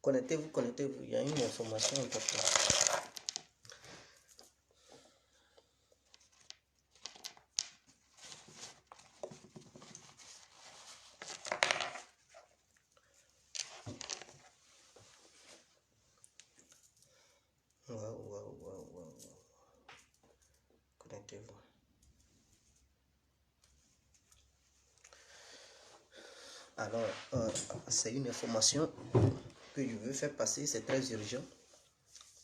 Connectez-vous, il y a une information importante. Waouh. Connectez-vous. Alors, c'est une information que je veux faire passer, c'est très urgent.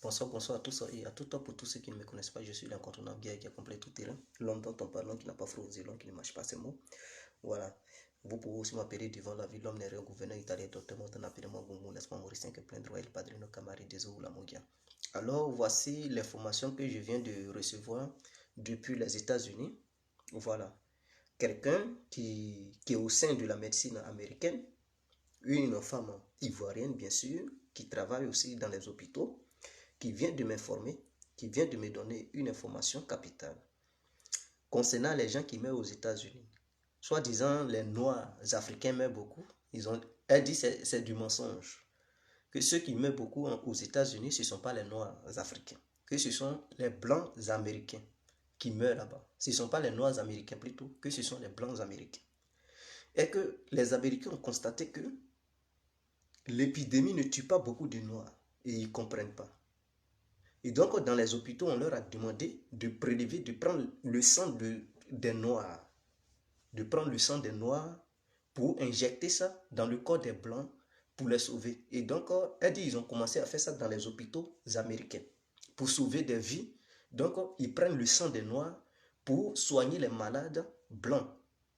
Bonsoir à tous et à tout temps pour tous ceux qui ne me connaissent pas. Je suis l'incontournable guerrier qui a complet tout terrain. L'homme dont on parle, l'homme qui n'a pas frosé, l'homme qui ne mâche pas ses mots. Voilà. Vous pouvez aussi m'appeler devant la vie, l'homme n'est rien, gouverneur italien, docteur Montan, appelez-moi Goumou, laisse-moi Mauricien que plein droit, il padrino Camari des eaux la Mogia. Alors, voici l'information que je viens de recevoir depuis les États-Unis. Voilà. Quelqu'un qui est au sein de la médecine américaine, une femme ivoirienne bien sûr, qui travaille aussi dans les hôpitaux, qui vient de m'informer, qui vient de me donner une information capitale concernant les gens qui meurent aux États-Unis. Soi-disant, les Noirs africains meurent beaucoup. Elle dit que c'est du mensonge. Que ceux qui meurent beaucoup aux États-Unis, ce ne sont pas les Noirs africains. Que ce sont les Blancs américains qui meurent là-bas. Ce ne sont pas les Noirs américains plutôt, que ce sont les Blancs américains. Et que les Américains ont constaté que l'épidémie ne tue pas beaucoup de Noirs. Et ils ne comprennent pas. Et donc, dans les hôpitaux, on leur a demandé de prélever, de prendre le sang des Noirs. De prendre le sang des Noirs pour injecter ça dans le corps des Blancs pour les sauver. Et donc, elle dit ils ont commencé à faire ça dans les hôpitaux américains pour sauver des vies. Donc, ils prennent le sang des Noirs pour soigner les malades blancs.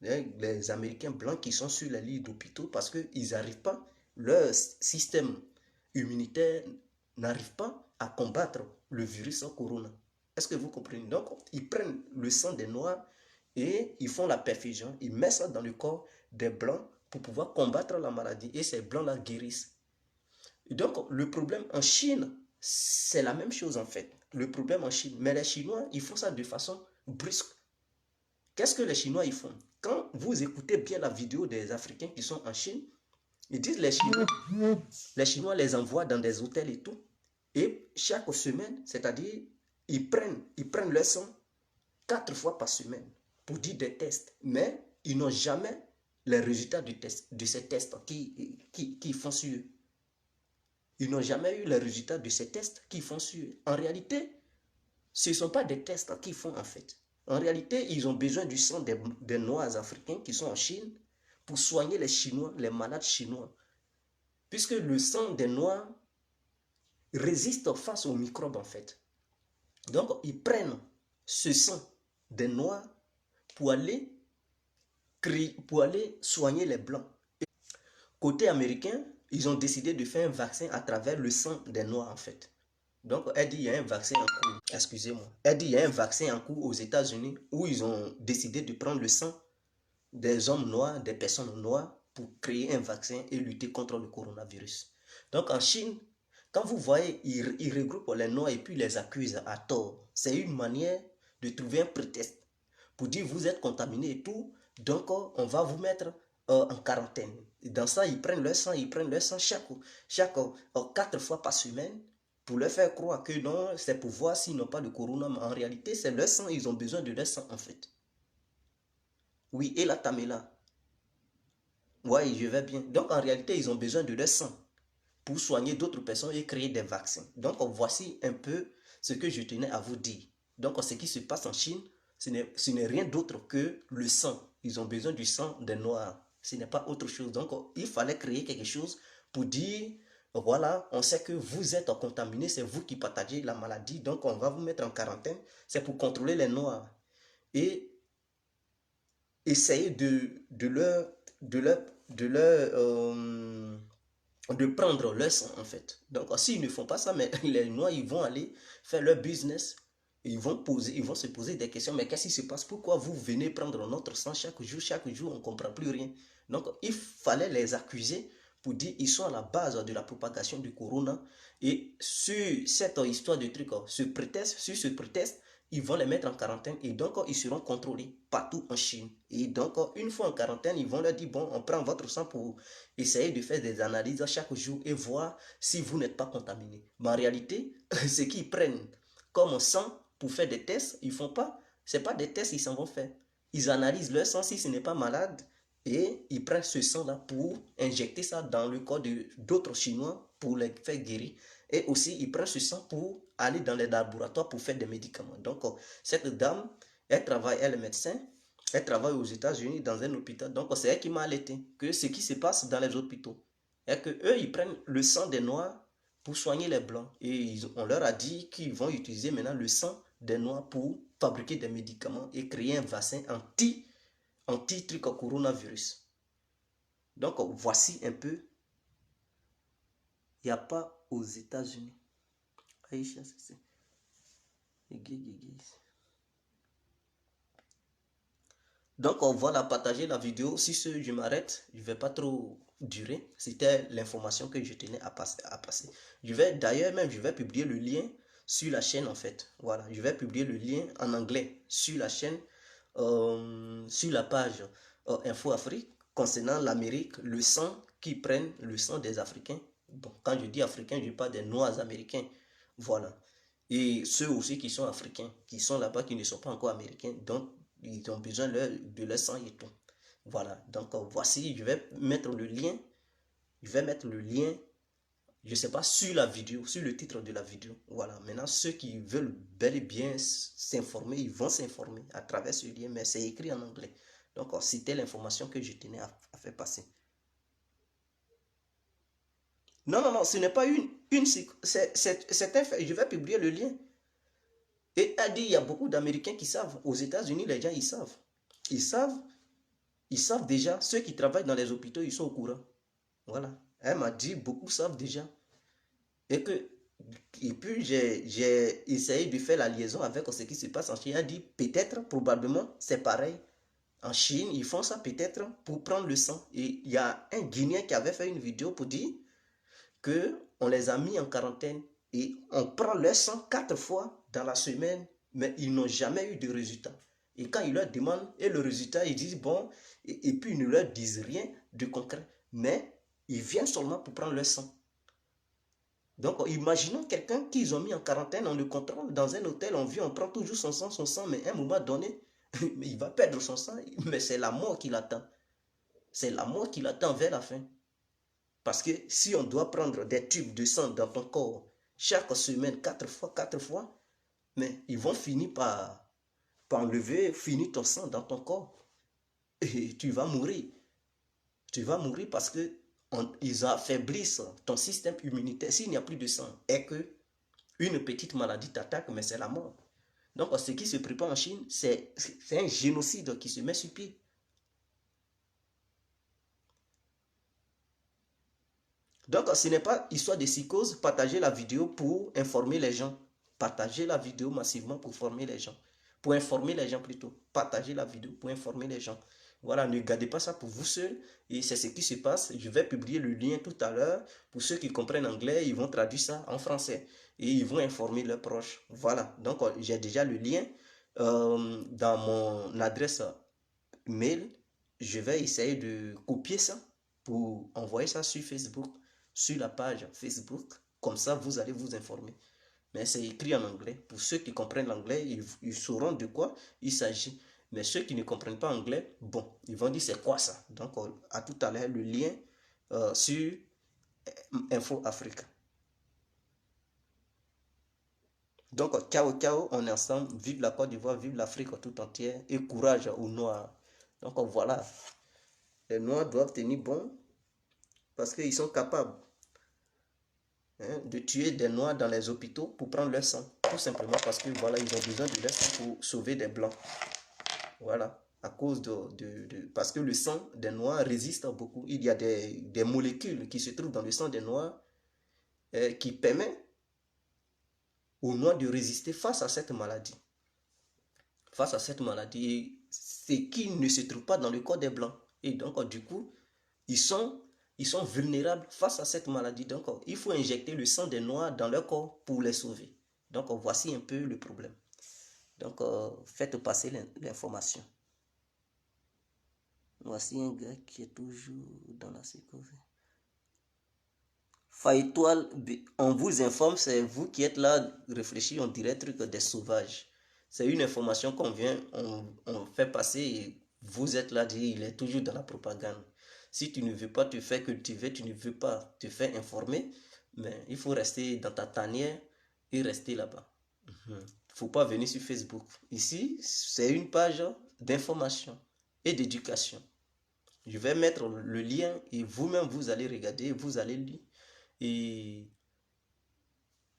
Les Américains blancs qui sont sur les lits d'hôpitaux parce qu'ils n'arrivent pas, leur système immunitaire n'arrive pas à combattre le virus corona. Est-ce que vous comprenez? Donc, ils prennent le sang des Noirs et ils font la perfusion, ils mettent ça dans le corps des Blancs pour pouvoir combattre la maladie. Et ces Blancs-là guérissent. Et donc, le problème en Chine, c'est la même chose en fait. Le problème en Chine. Mais les Chinois, ils font ça de façon brusque. Qu'est-ce que les Chinois ils font? Quand vous écoutez bien la vidéo des Africains qui sont en Chine, ils disent les Chinois les envoient dans des hôtels et tout. Et chaque semaine, c'est-à-dire, ils prennent leur sang 4 fois par semaine pour dire des tests. Mais ils n'ont jamais les résultats de ces tests qui font sur eux. Ils n'ont jamais eu les résultats de ces tests qui font sur eux. En réalité, ce ne sont pas des tests qu'ils font en fait. En réalité, ils ont besoin du sang des Noirs africains qui sont en Chine pour soigner les Chinois, les malades chinois. Puisque le sang des Noirs résiste face aux microbes en fait. Donc, ils prennent ce sang des Noirs pour aller soigner les Blancs. Et côté américain, ils ont décidé de faire un vaccin à travers le sang des Noirs en fait. Donc, elle dit il y a un vaccin en cours. Excusez-moi. Elle dit il y a un vaccin en cours aux États-Unis où ils ont décidé de prendre le sang des hommes noirs, des personnes noires pour créer un vaccin et lutter contre le coronavirus. Donc, en Chine, quand vous voyez, ils regroupent les Noirs et puis les accusent à tort. C'est une manière de trouver un prétexte pour dire vous êtes contaminés et tout, donc on va vous mettre en quarantaine. Et dans ça, ils prennent leur sang chaque 4 fois par semaine pour leur faire croire que non, c'est pour voir s'ils n'ont pas le corona, mais en réalité, c'est leur sang, ils ont besoin de leur sang en fait. Oui, et la Tamela. Oui, je vais bien. Donc en réalité, ils ont besoin de leur sang pour soigner d'autres personnes et créer des vaccins. Donc voici un peu ce que je tenais à vous dire. Donc ce qui se passe en Chine, ce n'est rien d'autre que le sang. Ils ont besoin du sang des Noirs. Ce n'est pas autre chose. Donc il fallait créer quelque chose pour dire, voilà, on sait que vous êtes contaminé, c'est vous qui partagez la maladie, donc on va vous mettre en quarantaine. C'est pour contrôler les Noirs. Et essayer de prendre leur sang en fait. Donc s'ils ne font pas ça, mais les Noirs ils vont aller faire leur business, ils vont se poser des questions, mais qu'est-ce qui se passe? Pourquoi vous venez prendre notre sang chaque jour, on ne comprend plus rien. Donc il fallait les accuser pour dire ils sont à la base de la propagation du corona. Et sur cette histoire de truc, sur ce prétexte, ils vont les mettre en quarantaine et donc ils seront contrôlés partout en Chine. Et donc une fois en quarantaine, ils vont leur dire, bon, on prend votre sang pour essayer de faire des analyses chaque jour et voir si vous n'êtes pas contaminé. Mais en réalité, ce qu'ils prennent comme sang pour faire des tests, ils ne font pas. Ce n'est pas des tests, ils s'en vont faire. Ils analysent leur sang si ce n'est pas malade et ils prennent ce sang-là pour injecter ça dans le corps d'autres Chinois pour les faire guérir. Et aussi, ils prennent ce sang pour aller dans les laboratoires pour faire des médicaments. Donc, cette dame, elle travaille, elle est médecin, elle travaille aux États-Unis dans un hôpital. Donc, c'est elle qui m'a alerté que ce qui se passe dans les hôpitaux est que eux, ils prennent le sang des Noirs pour soigner les Blancs. Et on leur a dit qu'ils vont utiliser maintenant le sang des Noirs pour fabriquer des médicaments et créer un vaccin anti-truc coronavirus. Donc, voici un peu. Il n'y a pas aux États-Unis. Aïcha, c'est. Donc, voilà, partager la vidéo. Si je m'arrête, je ne vais pas trop durer. C'était l'information que je tenais à passer. D'ailleurs, même, je vais publier le lien sur la chaîne, en fait. Voilà, je vais publier le lien en anglais sur la chaîne, sur la page Info Afrique, concernant l'Amérique, le sang, qui prennent le sang des Africains. Bon, quand je dis Africains, je parle des Noirs américains. Voilà. Et ceux aussi qui sont africains, qui sont là-bas, qui ne sont pas encore américains. Donc, ils ont besoin de leur sang et tout. Voilà. Donc, voici, je vais mettre le lien. Je vais mettre le lien, je ne sais pas, sur la vidéo, sur le titre de la vidéo. Voilà. Maintenant, ceux qui veulent bel et bien s'informer, ils vont s'informer à travers ce lien, mais c'est écrit en anglais. Donc, c'était l'information que je tenais à faire passer. Non, non, non, ce n'est pas c'est un fait. Je vais publier le lien. Et elle dit, il y a beaucoup d'Américains qui savent. Aux États-Unis, les gens, ils savent. Ils savent. Ils savent déjà. Ceux qui travaillent dans les hôpitaux, ils sont au courant. Voilà. Elle m'a dit, beaucoup savent déjà. Et puis, j'ai essayé de faire la liaison avec ce qui se passe en Chine. Elle dit, peut-être, probablement, c'est pareil. En Chine, ils font ça peut-être pour prendre le sang. Et il y a un Guinéen qui avait fait une vidéo pour dire qu'on les a mis en quarantaine et on prend leur sang 4 fois dans la semaine, mais ils n'ont jamais eu de résultat. Et quand ils leur demandent, et le résultat, ils disent bon, et puis ils ne leur disent rien de concret, mais ils viennent seulement pour prendre leur sang. Donc, imaginons quelqu'un qu'ils ont mis en quarantaine, on le contrôle dans un hôtel, on vit, on prend toujours son sang, mais à un moment donné, il va perdre son sang, mais c'est la mort qui l'attend. C'est la mort qui l'attend vers la fin. Parce que si on doit prendre des tubes de sang dans ton corps chaque semaine, 4 fois, mais ils vont finir par enlever, finir ton sang dans ton corps. Et tu vas mourir. Tu vas mourir parce que ils affaiblissent ton système immunitaire. S'il n'y a plus de sang, et que une petite maladie t'attaque, mais c'est la mort. Donc, ce qui se prépare en Chine, c'est un génocide qui se met sur pied. Donc, ce n'est pas histoire de psychose. Partagez la vidéo pour informer les gens. Partagez la vidéo massivement pour former les gens. Pour informer les gens plutôt. Partagez la vidéo pour informer les gens. Voilà, ne gardez pas ça pour vous seul. Et c'est ce qui se passe. Je vais publier le lien tout à l'heure. Pour ceux qui comprennent anglais, ils vont traduire ça en français. Et ils vont informer leurs proches. Voilà, donc j'ai déjà le lien dans mon adresse mail. Je vais essayer de copier ça pour envoyer ça sur Facebook, sur la page Facebook. Comme ça, vous allez vous informer. Mais c'est écrit en anglais. Pour ceux qui comprennent l'anglais, ils sauront de quoi il s'agit. Mais ceux qui ne comprennent pas anglais, bon, ils vont dire c'est quoi ça. Donc, à tout à l'heure, le lien sur Info Afrique. Donc, ciao, ciao, on est ensemble. Vive la Côte d'Ivoire, vive l'Afrique tout entière. Et courage aux Noirs. Donc, voilà. Les Noirs doivent tenir bon parce qu'ils sont capables de tuer des Noirs dans les hôpitaux pour prendre leur sang. Tout simplement parce que voilà, ils ont besoin de leur sang pour sauver des Blancs. Voilà, à cause parce que le sang des Noirs résiste beaucoup. Il y a des molécules qui se trouvent dans le sang des Noirs qui permettent aux Noirs de résister face à cette maladie. Face à cette maladie, ce qui ne se trouve pas dans le corps des Blancs. Et donc, du coup, ils sont vulnérables face à cette maladie. Donc, il faut injecter le sang des Noirs dans leur corps pour les sauver. Donc, voici un peu le problème. Donc, faites passer l'information. Voici un gars qui est toujours dans la séquence. Faïtoile, on vous informe, c'est vous qui êtes là, réfléchir, on dirait truc des sauvages. C'est une information qu'on vient, on fait passer et vous êtes là, il est toujours dans la propagande. Si tu ne veux pas te faire cultiver, tu ne veux pas te faire informer, mais il faut rester dans ta tanière et rester là-bas. Il ne faut pas venir sur Facebook. Ici, c'est une page d'information et d'éducation. Je vais mettre le lien et vous-même, vous allez regarder, vous allez lire. Et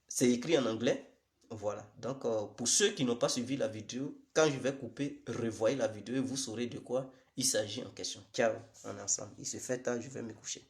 c'est écrit en anglais. Voilà. Donc, pour ceux qui n'ont pas suivi la vidéo, quand je vais couper, revoyez la vidéo et vous saurez de quoi il s'agit en question. Ciao, en ensemble. Il se fait tard, je vais me coucher.